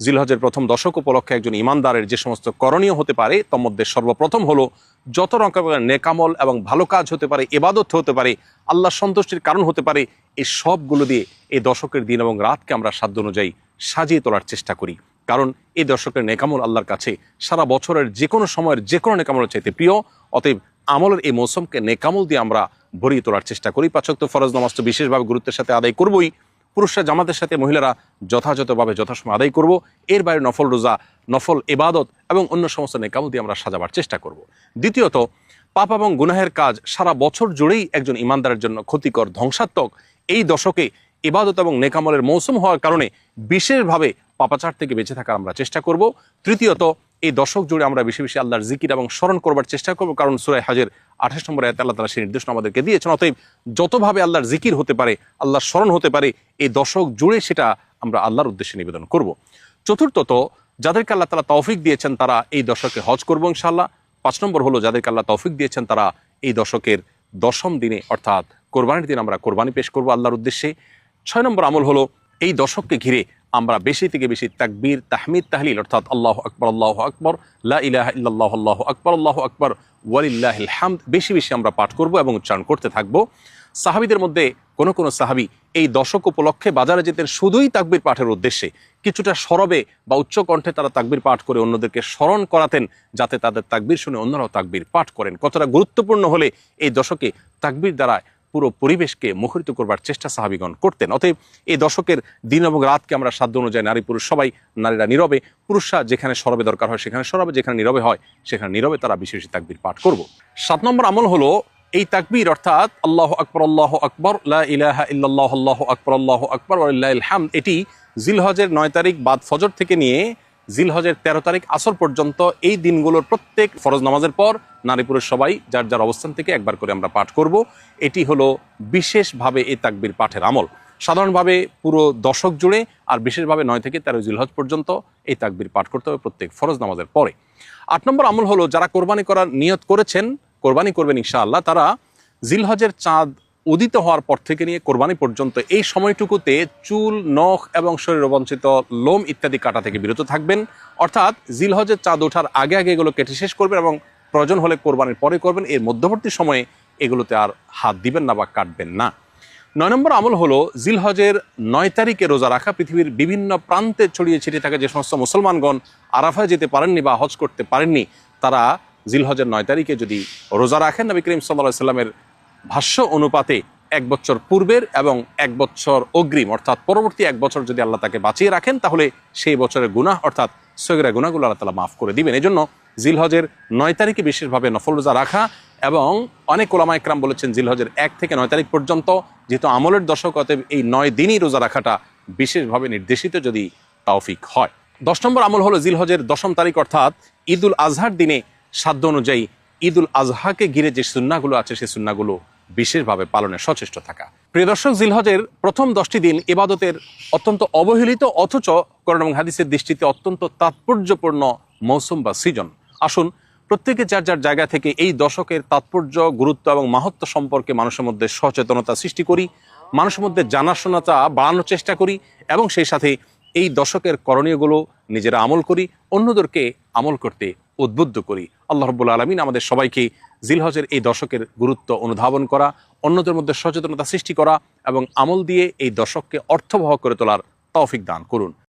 জিলহজের প্রথম দশক উপলক্ষে একজন ইমানদারের যে সমস্ত করণীয় হতে পারে তার মধ্যে সর্বপ্রথম হলো যত রকমের নেকামল এবং ভালো কাজ হতে পারে, ইবাদত হতে পারে, আল্লাহ সন্তুষ্টির কারণ হতে পারে, এই সবগুলো দিয়ে এই দশকের দিন এবং রাতকে আমরা সাধ্য অনুযায়ী সাজিয়ে তোলার চেষ্টা করি। কারণ এই দশকের নেকামল আল্লাহর কাছে সারা বছরের যে কোনো সময়ের যে কোনো নেকামলের চাইতে প্রিয়। অতএব আমলের এই মৌসুমকে নেকামল দিয়ে আমরা ভরিয়ে তোলার চেষ্টা করি। 5 ওয়াক্ত ফরজ নামাজ তো বিশেষভাবে গুরুত্বের সাথে আদায় করবই, পুরুষরা জামাতের সাথে, মহিলারা যথাযথভাবে যথাসময় আদায় করব। এর বাইরে নফল রোজা, নফল ইবাদত এবং অন্য সমস্ত নেকামল দিয়ে আমরা সাজাবার চেষ্টা করব। দ্বিতীয়ত, পাপ এবং গুনাহের কাজ সারা বছর জুড়েই একজন ইমানদারের জন্য ক্ষতিকর, ধ্বংসাত্মক। এই দশকে ইবাদত এবং নেকামলের মৌসুম হওয়ার কারণে বিশেষভাবে পাপাচার থেকে বেঁচে থাকার আমরা চেষ্টা করব। তৃতীয়ত, এই দশক জুড়ে আমরা বেশি বেশি আল্লাহর জিকির এবং স্মরণ করবার চেষ্টা করব, কারণ সূরা হজের 28 নম্বর আয়াতে আল্লাহ তাআলা সেই নির্দেশনা আমাদেরকে দিয়েছেন। অতএব যতভাবে আল্লাহর জিকির হতে পারে, আল্লাহর স্মরণ হতে পারে, এই দশক জুড়ে সেটা আমরা আল্লাহর উদ্দেশ্যে নিবেদন করব। চতুর্থত, যাদেরকে আল্লাহ তাআলা তৌফিক দিয়েছেন তারা এই দশকে হজ করবো ইনশাআল্লাহ। 5 নম্বর হলো যাদেরকে আল্লাহ তৌফিক দিয়েছেন তারা এই দশকের 10ম দিনে অর্থাৎ কোরবানির দিন আমরা কোরবানি পেশ করব আল্লাহর উদ্দেশ্যে। 6 নম্বর আমল হলো এই দশককে ঘিরে আমরা বেশি থেকে বেশি তাকবীর, তাহমিদ, তাহলিল অর্থাৎ আল্লাহু আকবার, লা ইলাহা ইল্লাল্লাহ, আল্লাহু আকবার ওয়ালিল্লাহিল হামদ বেশি বেশি আমরা পাঠ করব এবং উচ্চারণ করতে থাকব। সাহাবীদের মধ্যে কোন কোন সাহাবী এই দশক উপলক্ষে বাজারে যেতেন শুধুই তাকবীর পাঠের উদ্দেশ্যে। কিছুটা সরবে বা উচ্চ কণ্ঠে তারা তাকবীর পাঠ করে অন্যদেরকে স্মরণ করাতেন, যাতে তাদের তাকবীর শুনে অন্যরাও তাকবীর পাঠ করেন। কতটা গুরুত্বপূর্ণ হলে এই দশকে তাকবীর দ্বারা পুরো পরিবেশকে মুখরিত করবার চেষ্টা সাহাবীগণ করতেন। অতএব এই দশকের দিন এবং রাতকে আমরা সাধ্য অনুযায়ী নারী পুরুষ সবাই, নারীরা নীরবে, পুরুষরা যেখানে সরবে দরকার হয় সেখানে সরবে, যেখানে নীরবে হয় সেখানে নীরবে তারা বেশি বেশি তাকবীর পাঠ করব। 7 নম্বর আমল হলো এই তাকবীর অর্থাৎ আল্লাহু আকবার, লা ইলাহা ইল্লাল্লাহ, আল্লাহু আকবার ওয়ালিল্লাহিল হামদ। এটি জিলহজের 9 তারিখ বাদ ফজর থেকে নিয়ে জিলহজের 13 তারিখ আসর পর্যন্ত এই দিনগুলোর প্রত্যেক ফরজ নামাজের পর নারী পুরুষ সবাই যার যার অবস্থান থেকে একবার করে আমরা পাঠ করব। এটি হলো বিশেষভাবে এই তাকবীর পাঠের আমল। সাধারণভাবে পুরো দশক জুড়ে আর বিশেষভাবে 9 থেকে 13 জিলহজ পর্যন্ত এই তাকবীর পাঠ করতে হবে প্রত্যেক ফরজ নামাজের পরে। 8 নম্বর আমল হলো যারা কোরবানি করার নিয়ত করেছেন, কোরবানি করবেন ইনশাআল্লাহ, তারা জিলহজের চাঁদ উদিত হওয়ার পর থেকে নিয়ে কোরবানি পর্যন্ত এই সময়টুকুতে চুল, নখ এবং শরীর অবাঞ্ছিত লোম ইত্যাদি কাটা থেকে বিরত থাকবেন। অর্থাৎ জিলহজের চাঁদ ওঠার আগে আগে এগুলো কেটে শেষ করবেন এবং প্রয়োজন হলে কোরবানির পরে করবেন। এর মধ্যবর্তী সময়ে এগুলোতে আর হাত দিবেন না বা কাটবেন না। 9 নম্বর আমল হলো জিলহজের 9 তারিখে রোজা রাখা। পৃথিবীর বিভিন্ন প্রান্তে ছড়িয়ে ছিটিয়ে থাকা যে সমস্ত মুসলমানগণ আরাফায় যেতে পারেননি বা হজ করতে পারেননি, তারা জিলহজের 9 তারিখে যদি রোজা রাখেন, নবী করিম সাল্লাল্লাহু আলাইহি সাল্লামের ভাষ্য অনুপাতে 1 বছর পূর্বের এবং 1 বছর অগ্রিম অর্থাৎ পরবর্তী 1 বছর যদি আল্লাহ তাকে বাঁচিয়ে রাখেন, তাহলে সেই বছরের গুনাহ অর্থাৎ সগীরা গুনাহগুলো আল্লাহ তাআলা মাফ করে দিবেন। এজন্য জিলহজের 9 তারিখে বিশেষভাবে নফল রোজা রাখা, এবং অনেক ওলামা ইকরাম বলেছেন জিলহজের 1 থেকে 9 তারিখ পর্যন্ত, যেহেতু আমলের দশক অতএব এই 9 দিনই রোজা রাখাটা বিশেষভাবে নির্দেশিত যদি তৌফিক হয়। 10 নম্বর আমল হলো জিলহজের 10ম তারিখ অর্থাৎ ঈদুল আজহার দিনে সাধ্য অনুযায়ী ঈদুল আজহাকে ঘিরে যে সুন্নাহগুলো আছে সেই সুন্নাহগুলো বিশেষভাবে পালনে সচেষ্ট থাকা। প্রিয় দর্শক, জিলহজের প্রথম 10টি দিন ইবাদতের অত্যন্ত অবহেলিত অথচ কোরআন এবং হাদিসের দৃষ্টিতে অত্যন্ত তাৎপর্যপূর্ণ মৌসুম বা সিজন। আসুন প্রত্যেকে যার যার জায়গা থেকে এই দশকের তাৎপর্য, গুরুত্ব এবং মাহাত্ম্য সম্পর্কে মানুষের মধ্যে সচেতনতা সৃষ্টি করি, মানুষের মধ্যে জানাশোনাটা বাড়ানোর চেষ্টা করি এবং সেই সাথে এই দশকের করণীয়গুলো নিজেরা আমল করি, অন্যদেরকে আমল করতে উদ্বুদ্ধ করি। আল্লাহ রাব্বুল আলামিন আমাদের সবাইকে জিলহজের এই দশকের গুরুত্ব অনুধাবন করা, অন্যদের মধ্যে সচেতনতা সৃষ্টি করা এবং আমল দিয়ে এই দশককে অর্থবহ করে তোলার তৌফিক দান করুন।